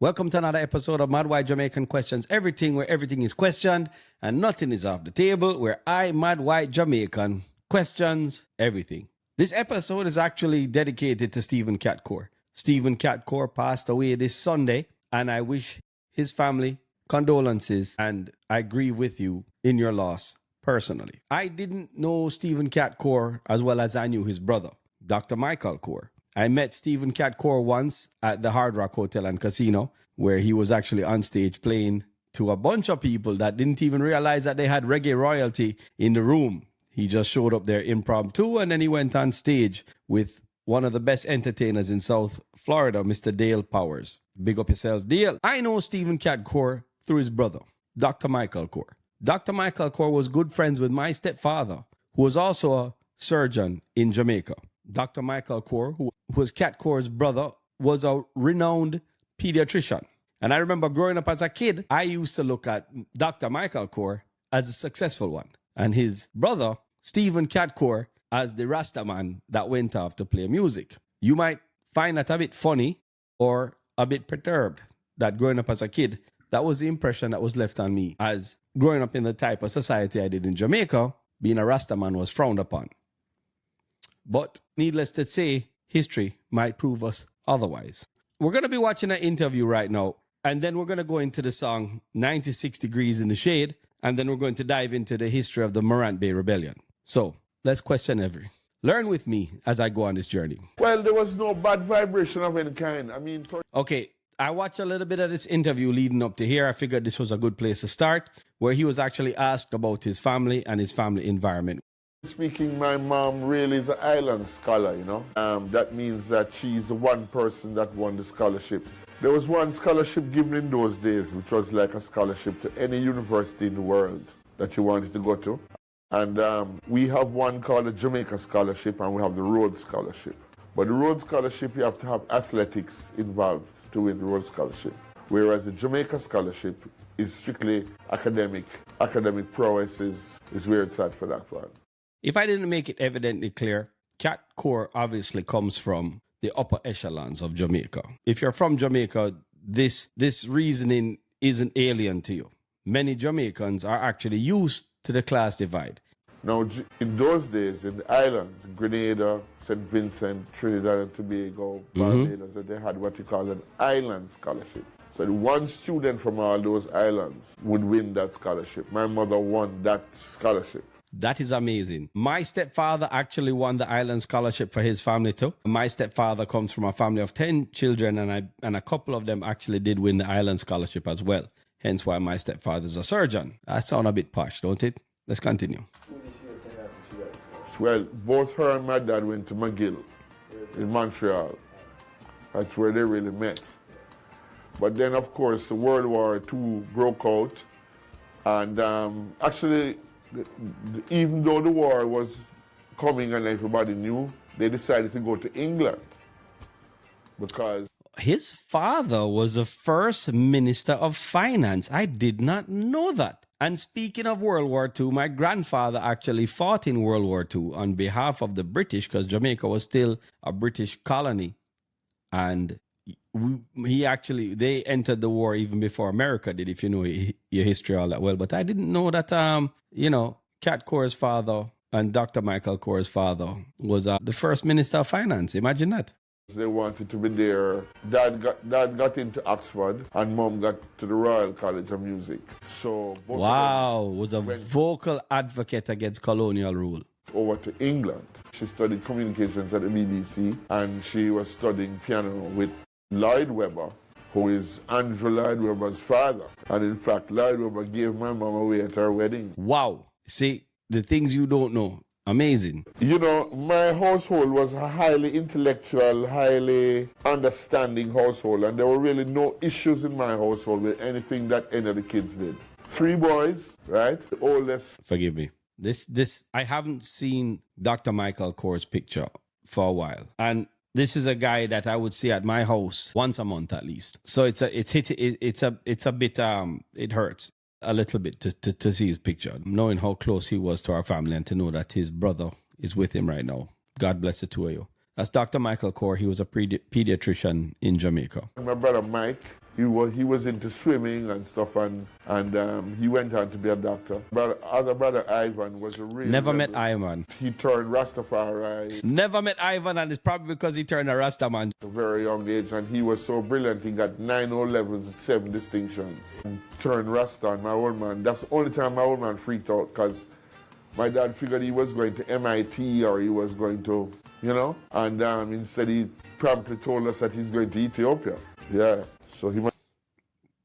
Welcome to another episode of Mad White Jamaican Questions Everything, where everything is questioned and nothing is off the table, where I, Mad White Jamaican, questions everything. This episode is actually dedicated to Stephen Catcore. Stephen Catcore passed away this Sunday, and I wish his family condolences, and I grieve with you in your loss personally. I didn't know Stephen Catcore as well as I knew his brother, Dr. Michael Core. I met Stephen Catcore once at the Hard Rock Hotel and Casino, where he was actually on stage playing to a bunch of people that didn't even realize that they had reggae royalty in the room. He just showed up there impromptu, and then he went on stage with one of the best entertainers in South Florida, Mr. Dale Powers. Big up yourself, Dale. I know Stephen Catcore through his brother, Dr. Michael Core. Dr. Michael Core was good friends with my stepfather, who was also a surgeon in Jamaica. Dr. Michael Core, who was Catcore's brother, was a renowned pediatrician. And I remember growing up as a kid, I used to look at Dr. Michael Core as a successful one, and his brother, Stephen Catcore, as the Rasta man that went off to play music. You might find that a bit funny or a bit perturbed that growing up as a kid, that was the impression that was left on me, as growing up in the type of society I did in Jamaica, being a Rasta man was frowned upon. But needless to say, history might prove us otherwise. We're going to be watching an interview right now, and then we're going to go into the song 96 Degrees in the Shade, and then we're going to dive into the history of the Morant Bay Rebellion. So let's question every. Learn with me as I go on this journey. Well, there was no bad vibration of any kind. Okay, I watched a little bit of this interview leading up to here. I figured this was a good place to start, where he was actually asked about his family and his family environment. Speaking, my mom really is an island scholar, you know. That means that she's the one person that won the scholarship. There was one scholarship given in those days, which was like a scholarship to any university in the world that you wanted to go to. And we have one called the Jamaica Scholarship, and we have the Rhodes Scholarship. But the Rhodes Scholarship, you have to have athletics involved to win the Rhodes Scholarship. Whereas the Jamaica Scholarship is strictly academic. Academic prowess is where it's at for that one. If I didn't make it evidently clear, Catcore obviously comes from the upper echelons of Jamaica. If you're from Jamaica, this reasoning isn't alien to you. Many Jamaicans are actually used to the class divide. Now, in those days, in the islands, Grenada, St. Vincent, Trinidad and Tobago, Barbados, they had what you call an island scholarship. So one student from all those islands would win that scholarship. My mother won that scholarship. That is amazing. My stepfather actually won the island scholarship for his family too. My stepfather comes from a family of 10 children, and a couple of them actually did win the island scholarship as well. Hence why my stepfather's a surgeon. That sounds a bit posh, don't it? Let's continue. Well, both her and my dad went to McGill in Montreal. That's where they really met. But then, of course, the World War II broke out, and actually, even though the war was coming and everybody knew, they decided to go to England because his father was the first minister of finance. I did not know that. And speaking of World War II, my grandfather actually fought in World War II on behalf of the British, because Jamaica was still a British colony. And they entered the war even before America did, if you know your history all that well. But I didn't know that, Catcore's father and Dr. Michael Core's father was the first minister of finance. Imagine that. They wanted to be there. Dad got into Oxford and Mom got to the Royal College of Music. So was a vocal advocate against colonial rule. Over to England. She studied communications at the BBC, and she was studying piano with Lloyd Webber, who is Andrew Lloyd Webber's father. And in fact, Lloyd Webber gave my mom away at her wedding. Wow. See, the things you don't know. Amazing. You know, my household was a highly intellectual, highly understanding household, and there were really no issues in my household with anything that any of the kids did. 3 boys, right? The oldest. Forgive me. This I haven't seen Dr. Michael Core's picture for a while. And this is a guy that I would see at my house once a month at least. So it hurts a little bit to see his picture, knowing how close he was to our family, and to know that his brother is with him right now. God bless the 2 of you. That's Dr. Michael Core. He was a pediatrician in Jamaica. My brother Mike, he was into swimming and stuff, and he went on to be a doctor. But other brother Ivan was a real Never met rebel. Ivan. He turned Rastafari Never met Ivan, and it's probably because he turned a Rasta man. at a very young age, and he was so brilliant. He got 9 O-levels with 7 distinctions. And turned Rasta, and my old man, that's the only time my old man freaked out, because my dad figured he was going to MIT or he was going to, you know, and instead he promptly told us that he's going to Ethiopia. Yeah, so he.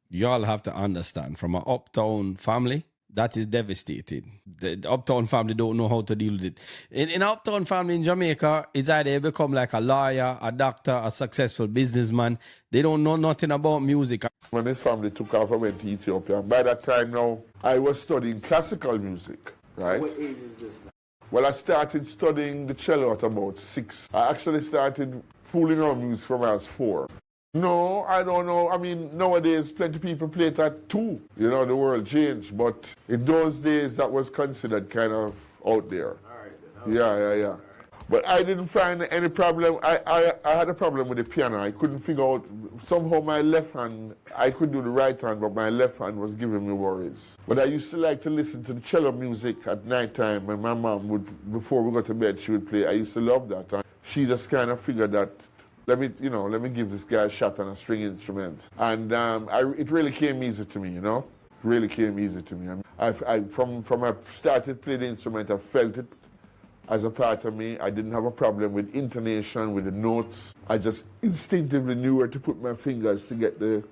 Y'all have to understand, from an uptown family, that is devastating. The uptown family don't know how to deal with it. In uptown family in Jamaica, it's either they become like a lawyer, a doctor, a successful businessman. They don't know nothing about music. When his family took off, I went to Ethiopia. And by that time now, I was studying classical music, right? What age is this now? Well, I started studying the cello at about 6. I actually started fooling around with music from when I was 4. No, I don't know. I mean, nowadays, plenty of people play it at 2. You know, the world changed. But in those days, that was considered kind of out there. All right, then. Yeah. But I didn't find any problem. I had a problem with the piano. I couldn't figure out, somehow my left hand, I could do the right hand, but my left hand was giving me worries. But I used to like to listen to the cello music at night time, and my mom would, before we go to bed, she would play. I used to love that. And she just kind of figured that, let me give this guy a shot on a string instrument. And it really came easy to me, you know? It really came easy to me. From I started playing the instrument, I felt it as a part of me. I didn't have a problem with intonation, with the notes. I just instinctively knew where to put my fingers to get the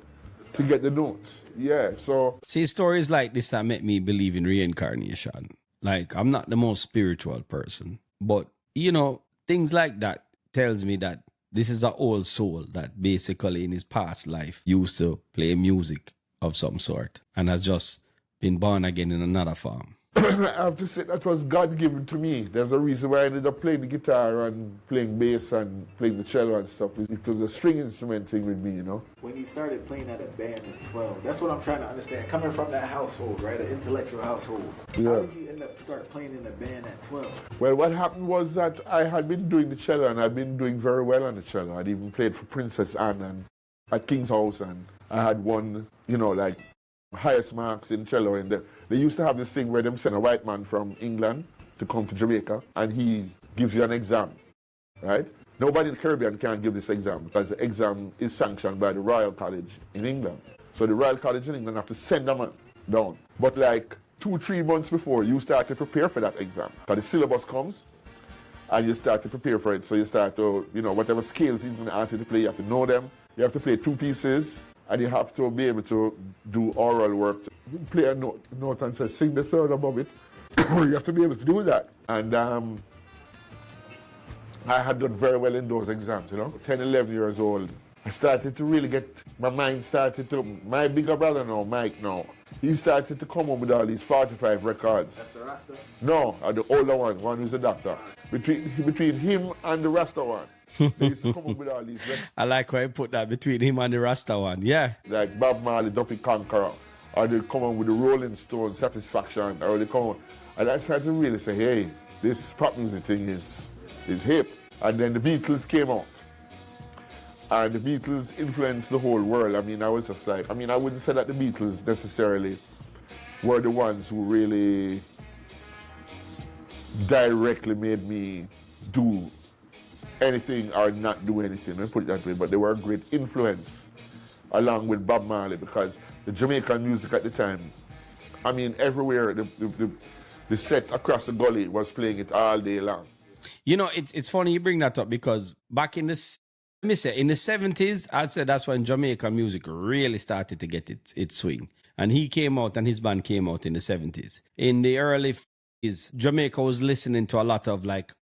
notes. Yeah, so. See, stories like this that make me believe in reincarnation. Like, I'm not the most spiritual person, but, you know, things like that tells me that this is an old soul that basically in his past life used to play music of some sort and has just been born again in another form. I have to say that was God given to me. There's a reason why I ended up playing the guitar and playing bass and playing the cello and stuff. It was a string instrument thing with me, you know. When you started playing at a band at 12, that's what I'm trying to understand. Coming from that household, right, an intellectual household, Yeah. How did you end up start playing in a band at 12? Well, what happened was that I had been doing the cello and I'd been doing very well on the cello. I'd even played for Princess Anne and at King's House, and I had won, you know, like highest marks in cello. And they used to have this thing where they send a white man from England to come to Jamaica and he gives you an exam, right? Nobody in the Caribbean can give this exam because the exam is sanctioned by the Royal College in England. So the Royal College in England have to send them down. But like 2-3 months before, you start to prepare for that exam. Because the syllabus comes and you start to prepare for it. So you start to, you know, whatever scales he's going to ask you to play, you have to know them. You have to play 2 pieces. And you have to be able to do oral work. Play a note and say, sing the third above it. You have to be able to do that. And I had done very well in those exams, you know. 10, 11 years old. I started to really get, my mind started to, my bigger brother now, Mike now, he started to come home with all these 45 records. That's the Rasta? No, the older one who's a doctor. Between him and the Rasta one. They used to come up with all these records. I like where I put that between him and the Rasta one. Yeah. Like Bob Marley, Duppy Conqueror, or they come on with the Rolling Stones, Satisfaction, or they come on. And I started to really say, hey, this pop music thing is hip. And then the Beatles came out. And the Beatles influenced the whole world. I mean, I was just like, I wouldn't say that the Beatles necessarily were the ones who really directly made me do anything or not do anything, let me put it that way, but they were a great influence along with Bob Marley, because the Jamaican music at the time, I mean, everywhere, the set across the gully was playing it all day long. You know, it's funny you bring that up, because back in the, let me say, in the 70s, I'd say that's when Jamaican music really started to get its swing. And he came out and his band came out in the 70s. In the early 50s, Jamaica was listening to a lot of like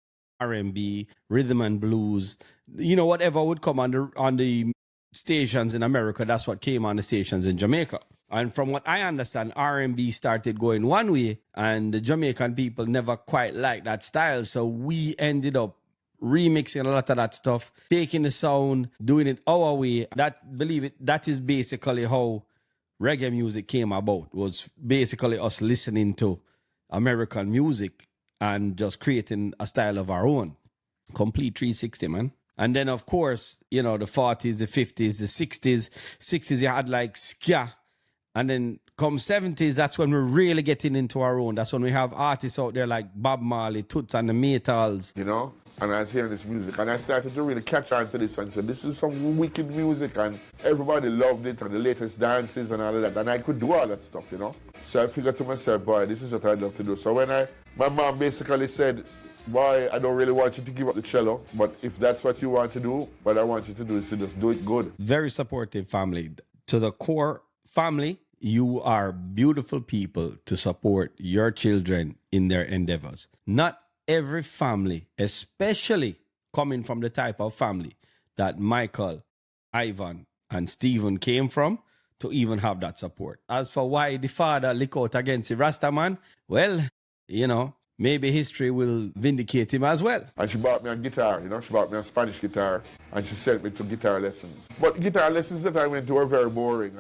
R&B, rhythm and blues, you know, whatever would come on the stations in America, that's what came on the stations in Jamaica. And from what I understand, R&B started going one way and the Jamaican people never quite liked that style. So we ended up remixing a lot of that stuff, taking the sound, doing it our way. That is basically how reggae music came about, was basically us listening to American music and just creating a style of our own. Complete 360, man. And then, of course, you know, the 40s, the 50s, the 60s. 60s, you had like ska. And then come 70s, that's when we're really getting into our own. That's when we have artists out there like Bob Marley, Toots and the Maytals. You know? And I was hearing this music, and I started to really catch on to this and said, this is some wicked music, and everybody loved it, and the latest dances and all of that, and I could do all that stuff, you know? So I figured to myself, boy, this is what I'd love to do. So when my mom basically said, boy, I don't really want you to give up the cello, but if that's what you want to do, what I want you to do is to just do it good. Very supportive family. To the core family, you are beautiful people to support your children in their endeavors. Not every family, especially coming from the type of family that Michael, Ivan, and Stephen came from, to even have that support. As for why the father lick out against the Rastaman, well, you know, maybe history will vindicate him as well. And she bought me a guitar, you know, she bought me a Spanish guitar, and she sent me to guitar lessons. But guitar lessons that I went to were very boring.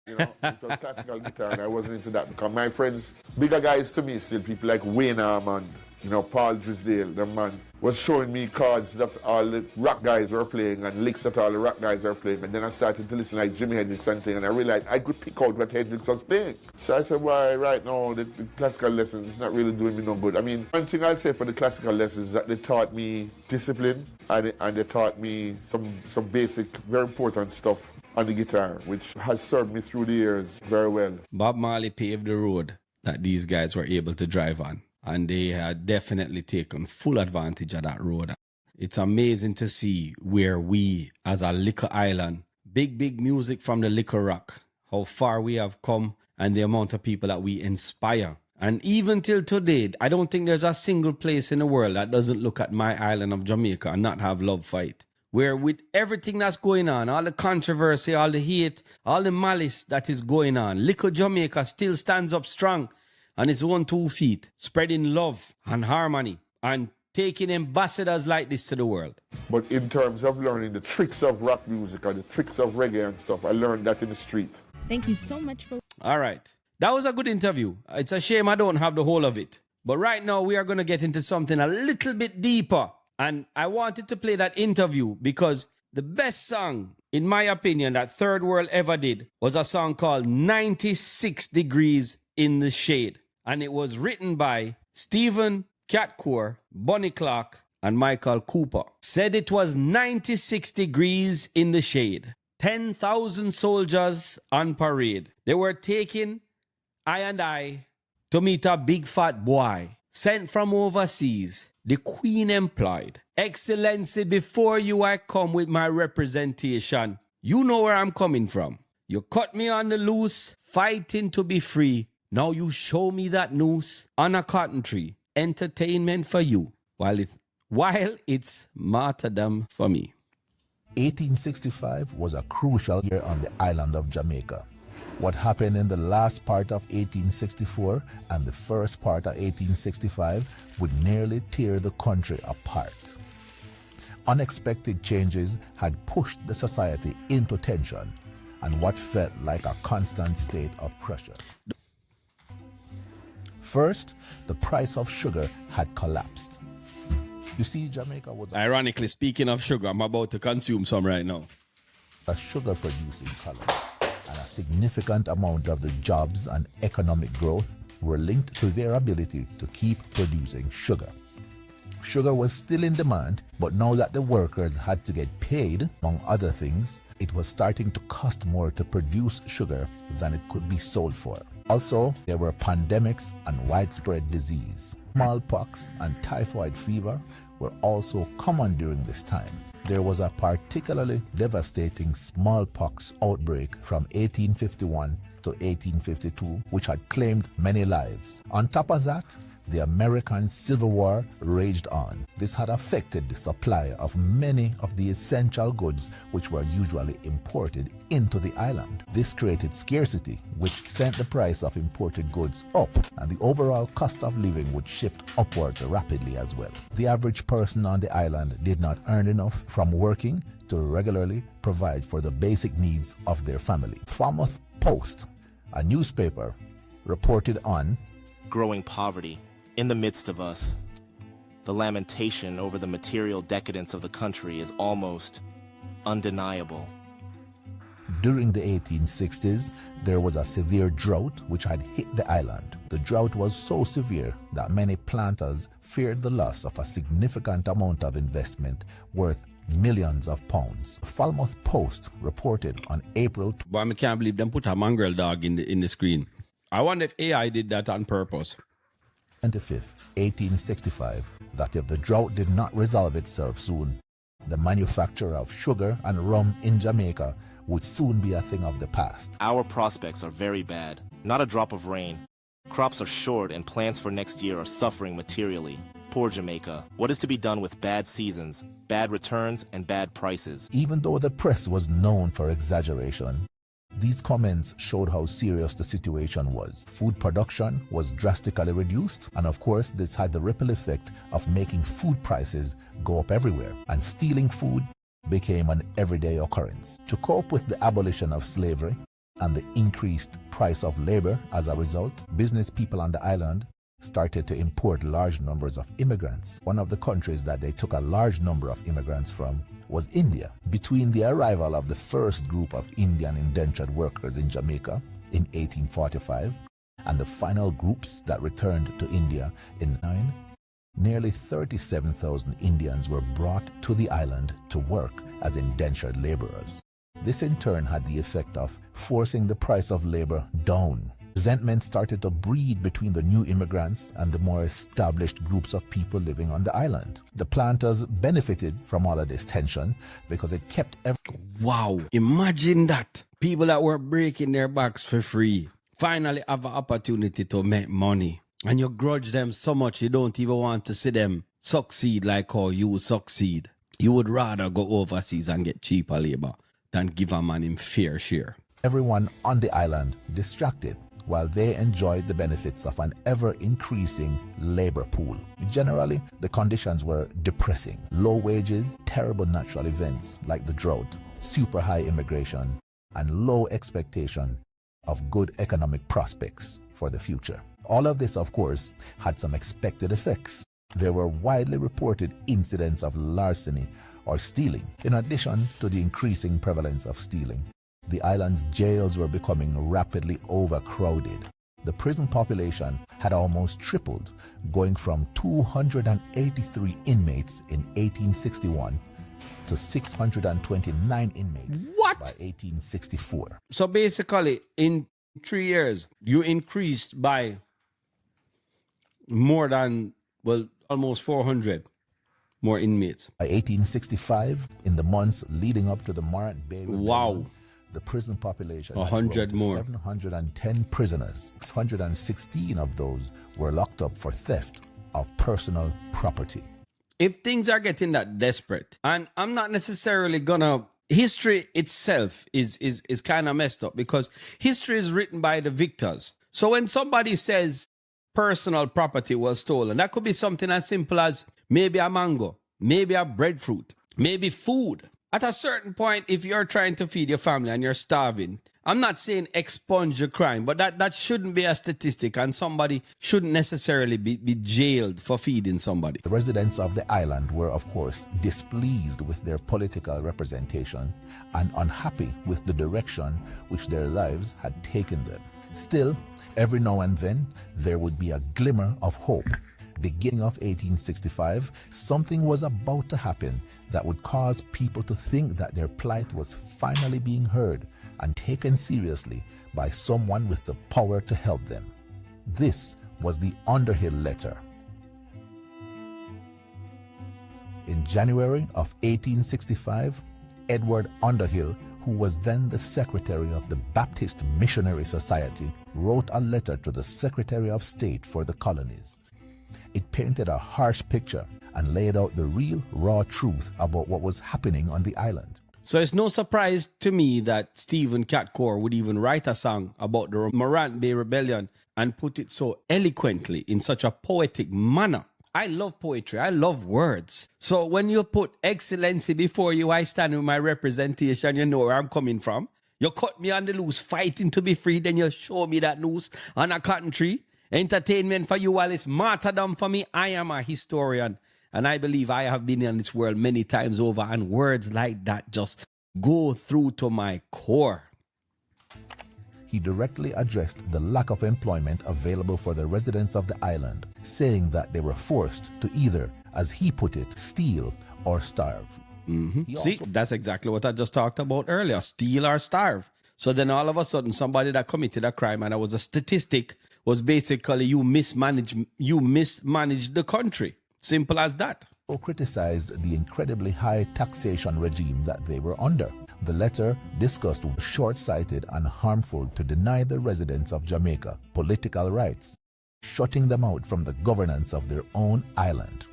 You know, it was classical guitar, and I wasn't into that because my friends, bigger guys to me still, people like Wayne Armand, you know, Paul Drisdale, the man, was showing me chords that all the rock guys were playing and licks that all the rock guys were playing. And then I started to listen like Jimi Hendrix and thing, and I realized I could pick out what Hendrix was playing. So I said, well, right now, the classical lessons is not really doing me no good. I mean, one thing I'll say for the classical lessons is that they taught me discipline, and they taught me some basic, very important stuff on the guitar, which has served me through the years very well. Bob Marley paved the road that these guys were able to drive on. And they had definitely taken full advantage of that road. It's amazing to see where we, as a liquor island, big music from the liquor rock, how far we have come and the amount of people that we inspire. And even till today, I don't think there's a single place in the world that doesn't look at my island of Jamaica and not have love for it. Where with everything that's going on, all the controversy, all the hate, all the malice that is going on, Liquor Jamaica still stands up strong on its own 2 feet, spreading love and harmony and taking ambassadors like this to the world. But in terms of learning the tricks of rock music or the tricks of reggae and stuff, I learned that in the street. Thank you so much for... All right. That was a good interview. It's a shame I don't have the whole of it. But right now, we are going to get into something a little bit deeper. And I wanted to play that interview because the best song, in my opinion, that Third World ever did was a song called 96 Degrees in the Shade. And it was written by Stephen Catcourt, Bonnie Clark, and Michael Cooper. Said it was 96 degrees in the shade. 10,000 soldiers on parade. They were taking I to meet a big fat boy sent from overseas. The Queen employed. Excellency, before you I come with my representation. You know where I'm coming from. You cut me on the loose, fighting to be free. Now you show me that noose on a cotton tree. Entertainment for you, while it's martyrdom for me. 1865 was a crucial year on the island of Jamaica. What happened in the last part of 1864 and the first part of 1865 would nearly tear the country apart. Unexpected changes had pushed the society into tension and what felt like a constant state of pressure. First, the price of sugar had collapsed. You see, Jamaica was... Ironically, speaking of sugar, I'm about to consume some right now. A sugar-producing colony, and a significant amount of the jobs and economic growth were linked to their ability to keep producing sugar. Sugar was still in demand, but now that the workers had to get paid, among other things, it was starting to cost more to produce sugar than it could be sold for. Also, there were pandemics and widespread disease. Smallpox and typhoid fever were also common during this time. There was a particularly devastating smallpox outbreak from 1851 to 1852, which had claimed many lives. On top of that, the American Civil War raged on. This had affected the supply of many of the essential goods which were usually imported into the island. This created scarcity, which sent the price of imported goods up, and the overall cost of living would shift upwards rapidly as well. The average person on the island did not earn enough from working to regularly provide for the basic needs of their family. Falmouth Post, a newspaper, reported on growing poverty in the midst of us. The lamentation over the material decadence of the country is almost undeniable. During the 1860s, there was a severe drought which had hit the island. The drought was so severe that many planters feared the loss of a significant amount of investment worth millions of pounds. Falmouth Post reported on April But I can't believe them put a mongrel dog in the screen. I wonder if AI did that on purpose. 25th, 1865, that if the drought did not resolve itself soon, the manufacture of sugar and rum in Jamaica would soon be a thing of the past. Our prospects are very bad. Not a drop of rain. Crops are short and plans for next year are suffering materially. Poor Jamaica. What is to be done with bad seasons, bad returns, and bad prices? Even though the press was known for exaggeration, these comments showed how serious the situation was. Food production was drastically reduced, and of course this had the ripple effect of making food prices go up everywhere, and stealing food became an everyday occurrence. To cope with the abolition of slavery and the increased price of labor as a result, business people on the island started to import large numbers of immigrants. One of the countries that they took a large number of immigrants from was India. Between the arrival of the first group of Indian indentured workers in Jamaica in 1845 and the final groups that returned to India in 9, nearly 37,000 Indians were brought to the island to work as indentured laborers. This in turn had the effect of forcing the price of labor down. Resentment started to breed between the new immigrants and the more established groups of people living on the island. The planters benefited from all of this tension because it kept Wow, imagine that. People that were breaking their backs for free finally have an opportunity to make money. And you grudge them so much you don't even want to see them succeed like how you succeed. You would rather go overseas and get cheaper labor than give a man him fair share. everyone on the island distracted while they enjoyed the benefits of an ever-increasing labor pool. Generally, the conditions were depressing. Low wages, terrible natural events like the drought, super high immigration, and low expectation of good economic prospects for the future. All of this, of course, had some expected effects. There were widely reported incidents of larceny or stealing. In addition to the increasing prevalence of stealing, the island's jails were becoming rapidly overcrowded. The prison population had almost tripled, going from 283 inmates in 1861 to 629 inmates by 1864. So basically, in 3 years, you increased by more than, well, almost 400 more inmates. By 1865, in the months leading up to the Morant Bay Rebellion, Wow. the prison population 100 more. 710 prisoners. 616 of those were locked up for theft of personal property. If things are getting that desperate, and I'm not necessarily gonna, history itself is kind of messed up because history is written by the victors. So when somebody says personal property was stolen, that could be something as simple as maybe a mango, maybe a breadfruit, maybe food. At a certain point, if you're trying to feed your family and you're starving, I'm not saying expunge your crime, but that shouldn't be a statistic, and somebody shouldn't necessarily be jailed for feeding somebody. The residents of the island were, of course, displeased with their political representation and unhappy with the direction which their lives had taken them. Still, every now and then, there would be a glimmer of hope. Beginning of 1865, something was about to happen that would cause people to think that their plight was finally being heard and taken seriously by someone with the power to help them. This was the Underhill Letter. In January of 1865, Edward Underhill, who was then the secretary of the Baptist Missionary Society, wrote a letter to the Secretary of State for the colonies. It painted a harsh picture and laid out the real, raw truth about what was happening on the island. So it's no surprise to me that Stephen Catcore would even write a song about the Morant Bay Rebellion and put it so eloquently in such a poetic manner. I love poetry. I love words. So when you put excellency before you, I stand with my representation, you know where I'm coming from. You cut me on the loose, fighting to be free, then you show me that noose on a cotton tree. Entertainment for you while it's martyrdom for me. I am a historian. And I believe I have been in this world many times over, and words like that just go through to my core. He directly addressed the lack of employment available for the residents of the island, saying that they were forced to either, as he put it, steal or starve. See, that's exactly what I just talked about earlier. Steal or starve. So then all of a sudden, somebody that committed a crime, and it was a statistic, was basically you mismanaged the country. Simple as that. Criticized the incredibly high taxation regime that they were under. The letter discussed short-sighted and harmful to deny the residents of Jamaica political rights, shutting them out from the governance of their own island.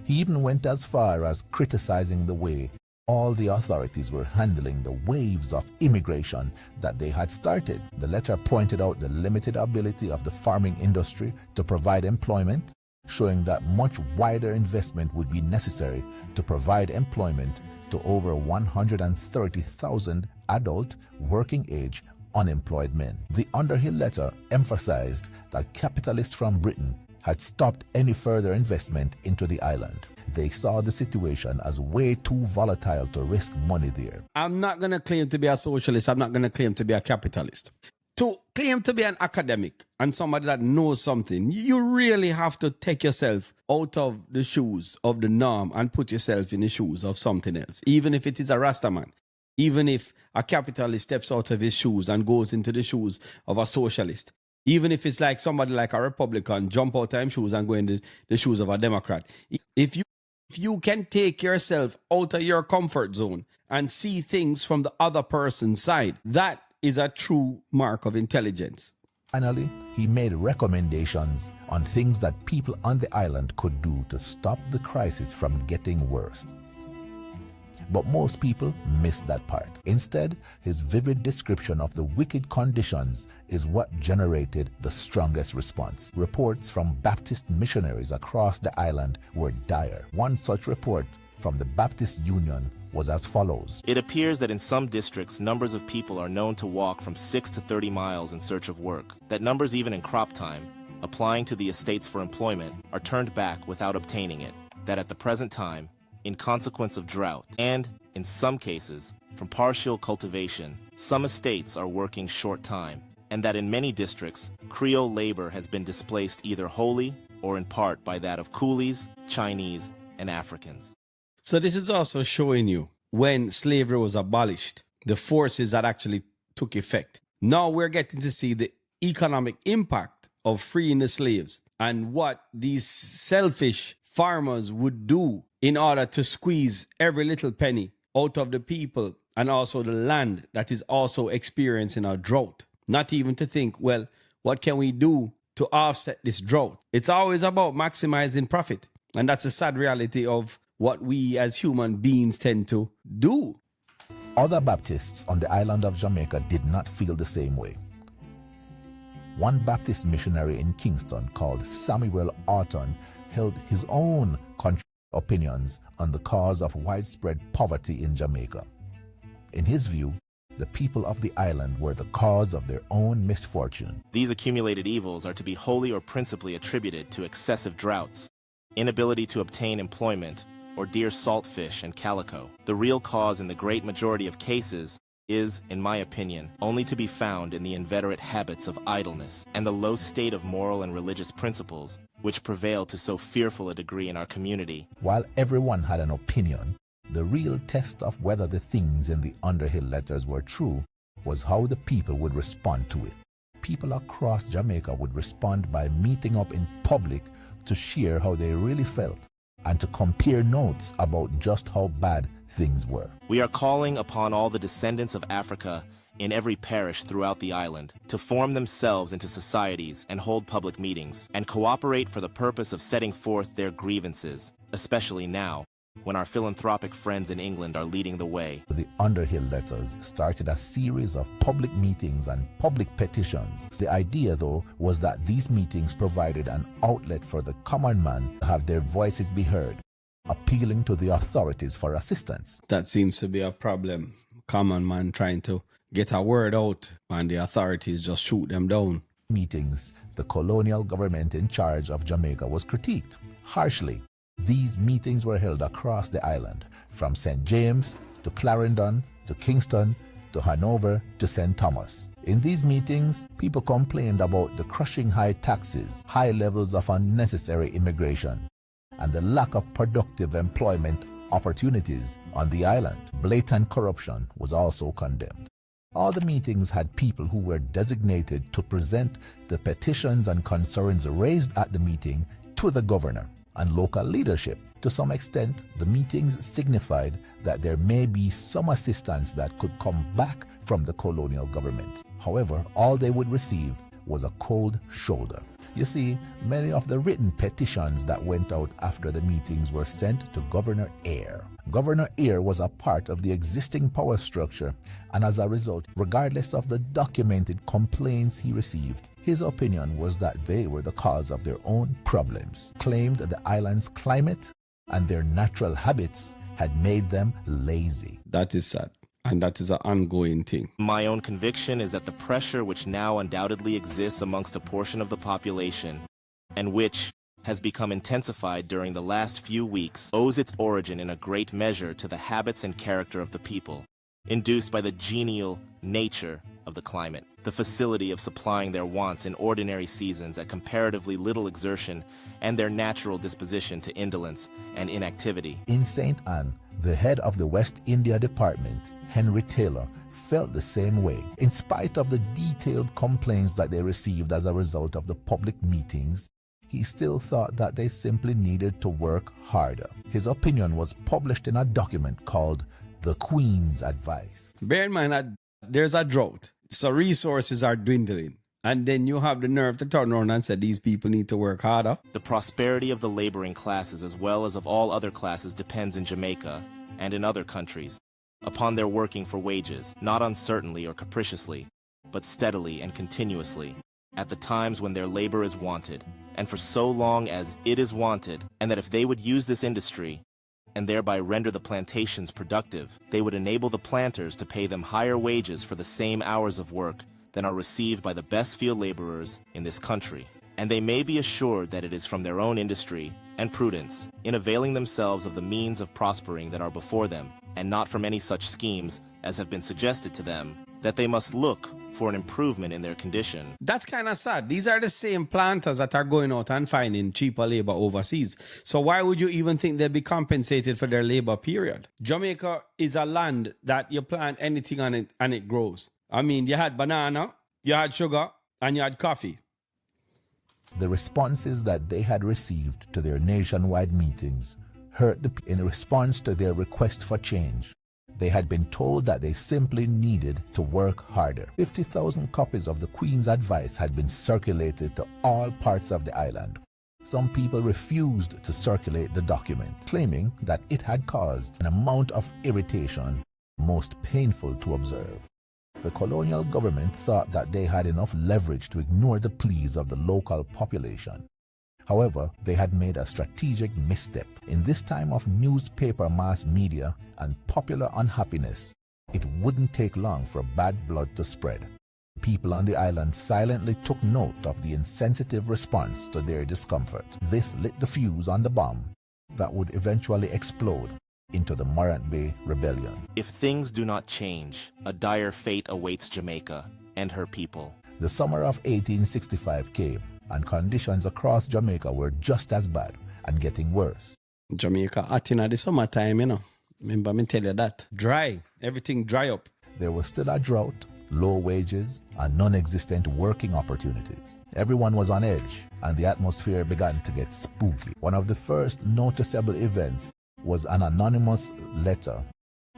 He even went as far as criticizing the way all the authorities were handling the waves of immigration that they had started. The letter pointed out the limited ability of the farming industry to provide employment, showing that much wider investment would be necessary to provide employment to over 130,000 adult working-age unemployed men. The Underhill letter emphasized that capitalists from Britain had stopped any further investment into the island. They saw the situation as way too volatile to risk money there. I'm not going to claim to be a socialist. I'm not going to claim to be a capitalist. To claim to be an academic and somebody that knows something, you really have to take yourself out of the shoes of the norm and put yourself in the shoes of something else. Even if it is a Rastaman, even if a capitalist steps out of his shoes and goes into the shoes of a socialist, even if it's like somebody like a Republican jump out of his shoes and go into the shoes of a Democrat. If you can take yourself out of your comfort zone and see things from the other person's side, that is a true mark of intelligence. Finally, he made recommendations on things that people on the island could do to stop the crisis from getting worse. But most people missed that part. Instead, his vivid description of the wicked conditions is what generated the strongest response. Reports from Baptist missionaries across the island were dire. One such report from the Baptist Union was as follows. It appears that in some districts, numbers of people are known to walk from 6 to 30 miles in search of work. That numbers even in crop time, applying to the estates for employment, are turned back without obtaining it. That at the present time, in consequence of drought, and, in some cases, from partial cultivation, some estates are working short time, and that in many districts, Creole labor has been displaced either wholly or in part by that of coolies, Chinese, and Africans. So this is also showing you when slavery was abolished, the forces that actually took effect. Now we're getting to see the economic impact of freeing the slaves and what these selfish farmers would do in order to squeeze every little penny out of the people and also the land that is also experiencing a drought. Not even to think, well, what can we do to offset this drought? It's always about maximizing profit. And that's a sad reality of what we as human beings tend to do. Other Baptists on the island of Jamaica did not feel the same way. One Baptist missionary in Kingston called Samuel Orton held his own opinions on the cause of widespread poverty in Jamaica. In his view, the people of the island were the cause of their own misfortune. These accumulated evils are to be wholly or principally attributed to excessive droughts, inability to obtain employment, or dear saltfish and calico. The real cause in the great majority of cases is, in my opinion, only to be found in the inveterate habits of idleness and the low state of moral and religious principles which prevail to so fearful a degree in our community. While everyone had an opinion, the real test of whether the things in the Underhill letters were true was how the people would respond to it. People across Jamaica would respond by meeting up in public to share how they really felt and to compare notes about just how bad things were. We are calling upon all the descendants of Africa in every parish throughout the island to form themselves into societies and hold public meetings and cooperate for the purpose of setting forth their grievances, especially now, when our philanthropic friends in England are leading the way. The Underhill letters started a series of public meetings and public petitions. The idea, though, was that these meetings provided an outlet for the common man to have their voices be heard, appealing to the authorities for assistance. That seems to be a problem. Common man trying to get a word out and the authorities just shoot them down. Meetings, the colonial government in charge of Jamaica was critiqued. harshly. These meetings were held across the island, from St. James to Clarendon to Kingston to Hanover to St. Thomas. In these meetings, people complained about the crushing high taxes, high levels of unnecessary immigration, and the lack of productive employment opportunities on the island. Blatant corruption was also condemned. All the meetings had people who were designated to present the petitions and concerns raised at the meeting to the governor and local leadership. To some extent, the meetings signified that there may be some assistance that could come back from the colonial government. However, all they would receive was a cold shoulder. You see, many of the written petitions that went out after the meetings were sent to Governor Eyre. Governor Eyre was a part of the existing power structure, and as a result, regardless of the documented complaints he received, his opinion was that they were the cause of their own problems, claimed that the island's climate and their natural habits had made them lazy. That is sad. And that is an ongoing thing. My own conviction is that the pressure which now undoubtedly exists amongst a portion of the population, and which has become intensified during the last few weeks, owes its origin in a great measure to the habits and character of the people, induced by the genial nature of the climate, the facility of supplying their wants in ordinary seasons at comparatively little exertion, and their natural disposition to indolence and inactivity. In St. Anne, the head of the West India Department, Henry Taylor, felt the same way. In spite of the detailed complaints that they received as a result of the public meetings, he still thought that they simply needed to work harder. His opinion was published in a document called The Queen's Advice. Bear in mind that there's a drought, so resources are dwindling. And then you have the nerve to turn around and say these people need to work harder. The prosperity of the laboring classes as well as of all other classes depends in Jamaica and in other countries upon their working for wages, not uncertainly or capriciously, but steadily and continuously, at the times when their labor is wanted, and for so long as it is wanted, and that if they would use this industry and thereby render the plantations productive, they would enable the planters to pay them higher wages for the same hours of work than are received by the best field laborers in this country. And they may be assured that it is from their own industry and prudence, in availing themselves of the means of prospering that are before them, and not from any such schemes as have been suggested to them, that they must look for an improvement in their condition. That's kind of sad. These are the same planters that are going out and finding cheaper labor overseas. So why would you even think they'd be compensated for their labor period? Jamaica is a land that you plant anything on it and it grows. I mean, you had banana, you had sugar, and you had coffee. The responses that they had received to their nationwide meetings hurt in response to their request for change. They had been told that they simply needed to work harder. 50,000 copies of the Queen's Advice had been circulated to all parts of the island. Some people refused to circulate the document, claiming that it had caused an amount of irritation most painful to observe. The colonial government thought that they had enough leverage to ignore the pleas of the local population. However, they had made a strategic misstep. In this time of newspaper mass media and popular unhappiness, it wouldn't take long for bad blood to spread. People on the island silently took note of the insensitive response to their discomfort. This lit the fuse on the bomb that would eventually explode into the Morant Bay Rebellion. If things do not change, a dire fate awaits Jamaica and her people. The summer of 1865 came, and conditions across Jamaica were just as bad and getting worse. Jamaica hot in the summertime, you know. Remember me tell you that. Dry. Everything dry up. There was still a drought, low wages, and non-existent working opportunities. Everyone was on edge, and the atmosphere began to get spooky. One of the first noticeable events was an anonymous letter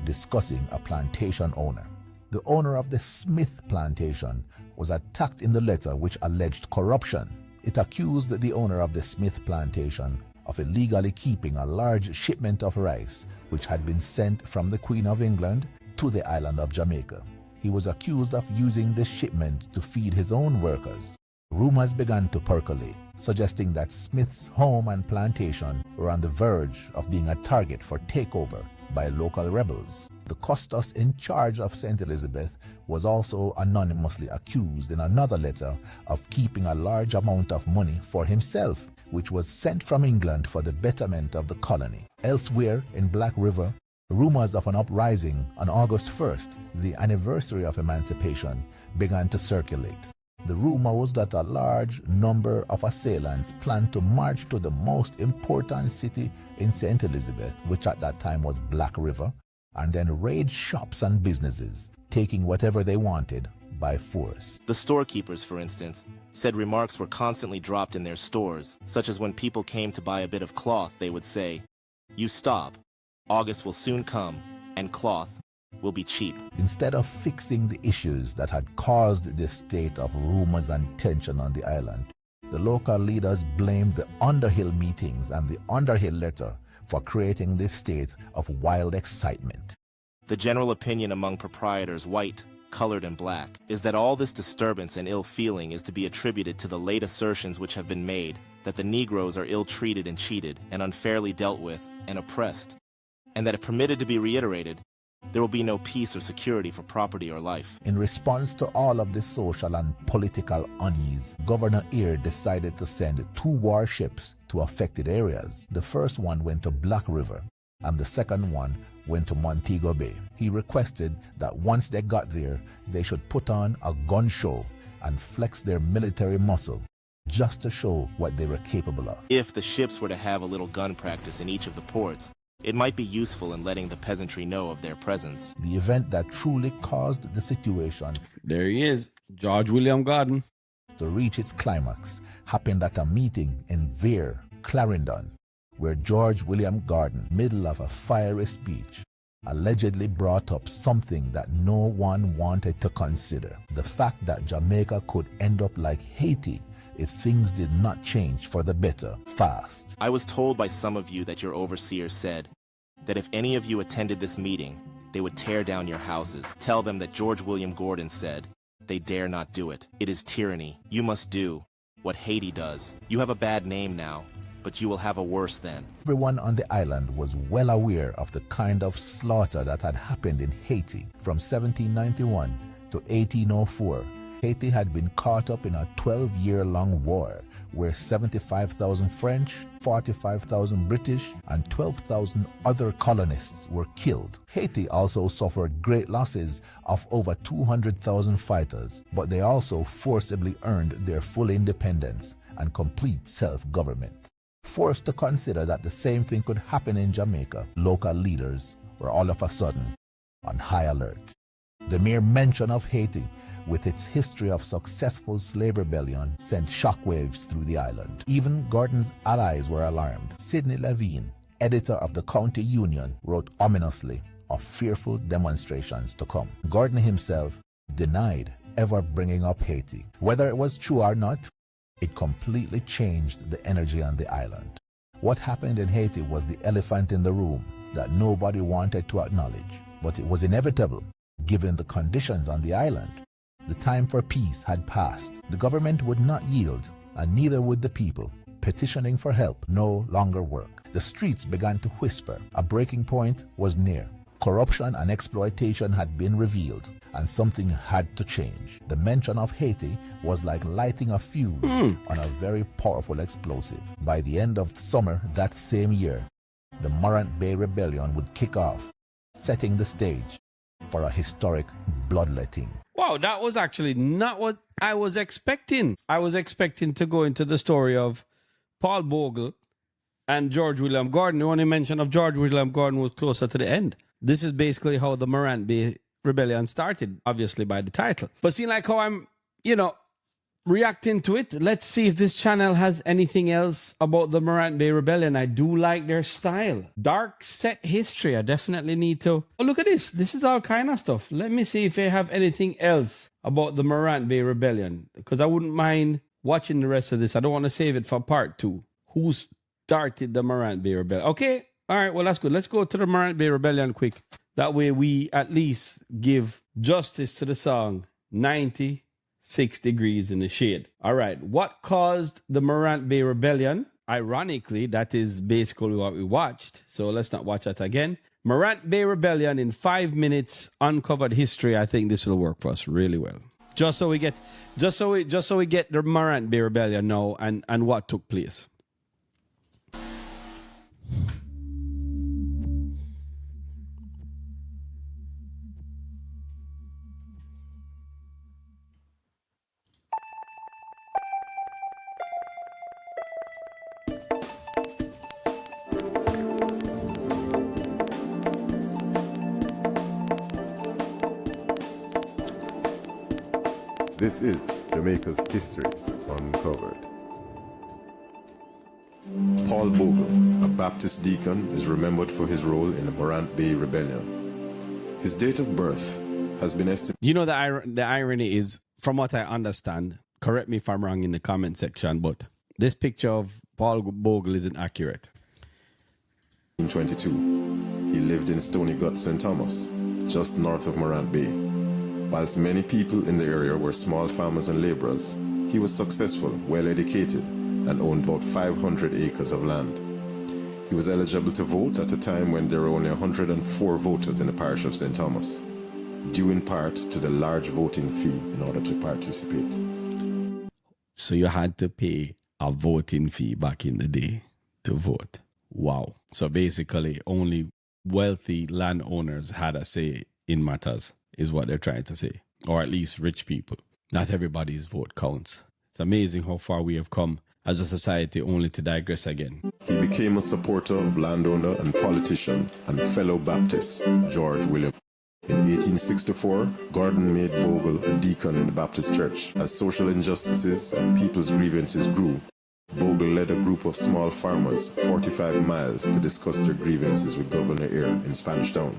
discussing a plantation owner. The owner of the Smith plantation was attacked in the letter, which alleged corruption. It accused the owner of the Smith plantation of illegally keeping a large shipment of rice which had been sent from the Queen of England to the island of Jamaica. He was accused of using this shipment to feed his own workers. Rumors began to percolate, suggesting that Smith's home and plantation were on the verge of being a target for takeover by local rebels. The custos in charge of St. Elizabeth was also anonymously accused in another letter of keeping a large amount of money for himself, which was sent from England for the betterment of the colony. Elsewhere in Black River, rumors of an uprising on August 1st, the anniversary of emancipation, began to circulate. The rumor was that a large number of assailants planned to march to the most important city in St. Elizabeth, which at that time was Black River, and then raid shops and businesses, taking whatever they wanted by force. The storekeepers, for instance, said remarks were constantly dropped in their stores, such as when people came to buy a bit of cloth, they would say, "You stop, August will soon come, and cloth will be cheap." Instead of fixing the issues that had caused this state of rumors and tension on the island, the local leaders blamed the Underhill meetings and the Underhill letter for creating this state of wild excitement. The general opinion among proprietors, white, colored, and black, is that all this disturbance and ill feeling is to be attributed to the late assertions which have been made that the Negroes are ill-treated and cheated and unfairly dealt with and oppressed, and that if permitted to be reiterated, there will be no peace or security for property or life. In response to all of this social and political unease, Governor Eyre decided to send 2 warships to affected areas. The first one went to Black River, and the second one went to Montego Bay. He requested that once they got there, they should put on a gun show and flex their military muscle, just to show what they were capable of. If the ships were to have a little gun practice in each of the ports, it might be useful in letting the peasantry know of their presence. The event that truly caused the situation, There he is, George William Gordon. to reach its climax happened at a meeting in Vere, Clarendon, where George William Gordon, middle of a fiery speech, allegedly brought up something that no one wanted to consider: the fact that Jamaica could end up like Haiti if things did not change for the better fast. I was told by some of you that your overseer said that if any of you attended this meeting, they would tear down your houses. Tell them that George William Gordon said, "They dare not do it. It is tyranny. You must do what Haiti does. You have a bad name now, but you will have a worse then." Everyone on the island was well aware of the kind of slaughter that had happened in Haiti. From 1791 to 1804, Haiti had been caught up in a 12-year-long war where 75,000 French, 45,000 British, and 12,000 other colonists were killed. Haiti also suffered great losses of over 200,000 fighters, but they also forcibly earned their full independence and complete self-government. Forced to consider that the same thing could happen in Jamaica, local leaders were all of a sudden on high alert. The mere mention of Haiti, with its history of successful slave rebellion, sent shockwaves through the island. Even Gordon's allies were alarmed. Sidney Levine, editor of the County Union, wrote ominously of fearful demonstrations to come. Gordon himself denied ever bringing up Haiti. Whether it was true or not, it completely changed the energy on the island. What happened in Haiti was the elephant in the room that nobody wanted to acknowledge, but it was inevitable given the conditions on the island. The time for peace had passed. The government would not yield, and neither would the people. Petitioning for help no longer worked. The streets began to whisper. A breaking point was near. Corruption and exploitation had been revealed, and something had to change. The mention of Haiti was like lighting a fuse on a very powerful explosive. By the end of summer that same year, the Morant Bay Rebellion would kick off, setting the stage for a historic bloodletting. Wow, that was actually not what I was expecting. I was expecting to go into the story of Paul Bogle and George William Gordon. The only mention of George William Gordon was closer to the end. This is basically how the Morant Bay Rebellion started, obviously by the title. But see, like how I'm, reacting to it, let's see if this channel has anything else about the Morant Bay Rebellion. I do like their style. Dark set history. I definitely need to... Oh, look at this. This is all kind of stuff. Let me see if they have anything else about the Morant Bay Rebellion, because I wouldn't mind watching the rest of this. I don't want to save it for part 2. Who started the Morant Bay Rebellion? Okay. All right. Well, that's good. Let's go to the Morant Bay Rebellion quick. That way we at least give justice to the song 96 Degrees in the Shade. All right. What caused the Morant Bay Rebellion? Ironically, that is basically what we watched. So let's not watch that again. Morant Bay Rebellion in 5 minutes, uncovered history. I think this will work for us really well. Just so we get the Morant Bay Rebellion now and what took place. This is Jamaica's History Uncovered. Paul Bogle, a Baptist deacon, is remembered for his role in the Morant Bay Rebellion. His date of birth has been estimated. You know, the irony is, from what I understand, correct me if I'm wrong in the comment section, but this picture of Paul Bogle isn't accurate. In 22, he lived in Stony Gut, St. Thomas, just north of Morant Bay. Whilst many people in the area were small farmers and laborers, he was successful, well-educated, and owned about 500 acres of land. He was eligible to vote at a time when there were only 104 voters in the parish of St. Thomas, due in part to the large voting fee in order to participate. So you had to pay a voting fee back in the day to vote. Wow. So basically, only wealthy landowners had a say in matters, is what they're trying to say. Or at least rich people. Not everybody's vote counts. It's amazing how far we have come as a society, only to digress again. He became a supporter of landowner and politician and fellow Baptist George William. In 1864, Gordon made Bogle a deacon in the Baptist church. As social injustices and people's grievances grew, Bogle led a group of small farmers 45 miles to discuss their grievances with Governor Eyre in Spanish Town.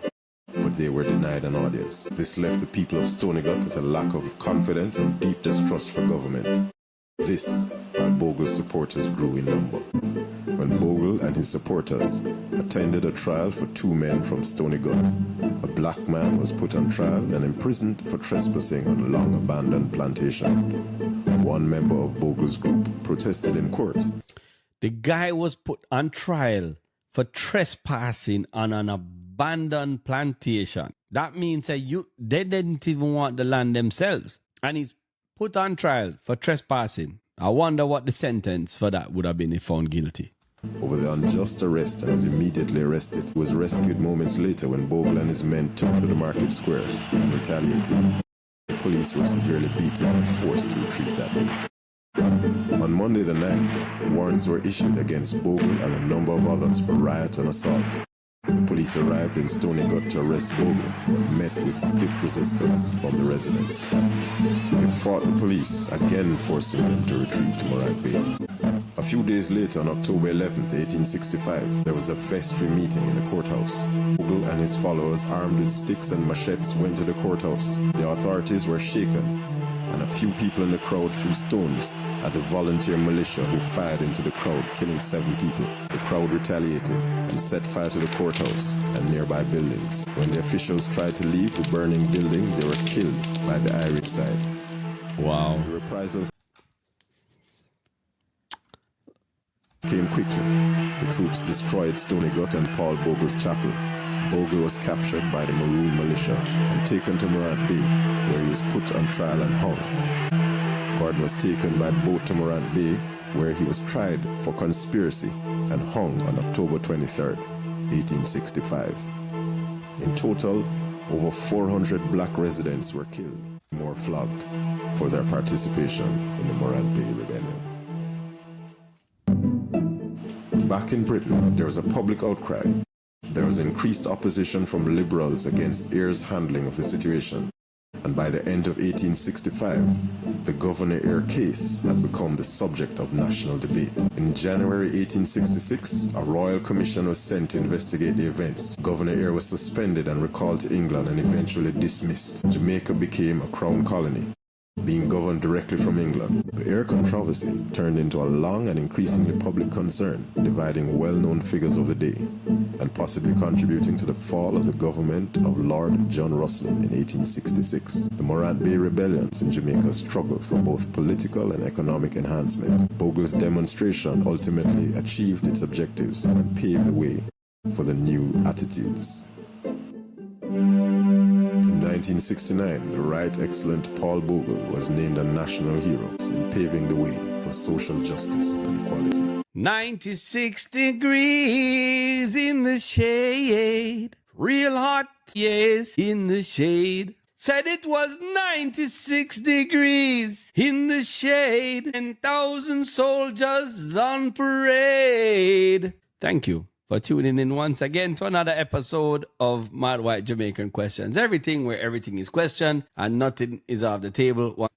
But they were denied an audience. This left the people of Stony Gut with a lack of confidence and deep distrust for government. This, while Bogle's supporters grew in number. When Bogle and his supporters attended a trial for two men from Stony Gut, a black man was put on trial and imprisoned for trespassing on a long-abandoned plantation. One member of Bogle's group protested in court. The guy was put on trial for trespassing on an abandoned plantation. That means that they didn't even want the land themselves. And he's put on trial for trespassing. I wonder what the sentence for that would have been if found guilty. Over the unjust arrest and was immediately arrested. He was rescued moments later when Bogle and his men took to the market square and retaliated. The police were severely beaten and forced to retreat that day. On Monday the 9th, warrants were issued against Bogle and a number of others for riot and assault. The police arrived in Stony Gut to arrest Bogle, but met with stiff resistance from the residents. They fought the police, again forcing them to retreat to Morant Bay. A few days later, on October 11, 1865, there was a vestry meeting in the courthouse. Bogle and his followers, armed with sticks and machetes, went to the courthouse. The authorities were shaken, and a few people in the crowd threw stones at the volunteer militia who fired into the crowd, killing 7 people. The crowd retaliated and set fire to the courthouse and nearby buildings. When the officials tried to leave the burning building, they were killed by the Irish side. Wow. The reprisals came quickly. The troops destroyed Stony Gut and Paul Bogle's chapel. Bogle was captured by the Maroon militia and taken to Morant Bay, where he was put on trial and hung. Gordon was taken by boat to Morant Bay, where he was tried for conspiracy and hung on October 23, 1865. In total, over 400 black residents were killed, more flogged, for their participation in the Morant Bay Rebellion. Back in Britain, there was a public outcry. There was increased opposition from liberals against Eyre's handling of the situation, and by the end of 1865, the Governor Eyre case had become the subject of national debate. In January 1866, a royal commission was sent to investigate the events. Governor Eyre was suspended and recalled to England and eventually dismissed. Jamaica became a crown colony, being governed directly from England. The Eyre controversy turned into a long and increasingly public concern, dividing well-known figures of the day, and possibly contributing to the fall of the government of Lord John Russell in 1866. The Morant Bay Rebellions in Jamaica struggled for both political and economic enhancement. Bogle's demonstration ultimately achieved its objectives and paved the way for the new attitudes In 1969, the Right Excellent Paul Bogle was named a national hero in paving the way for social justice and equality. 96 degrees in the shade. Real hot, yes, in the shade. Said it was 96 degrees in the shade. 10,000 soldiers on parade. Thank you for tuning in once again to another episode of Mad White Jamaican Questions. Everything where everything is questioned and nothing is off the table.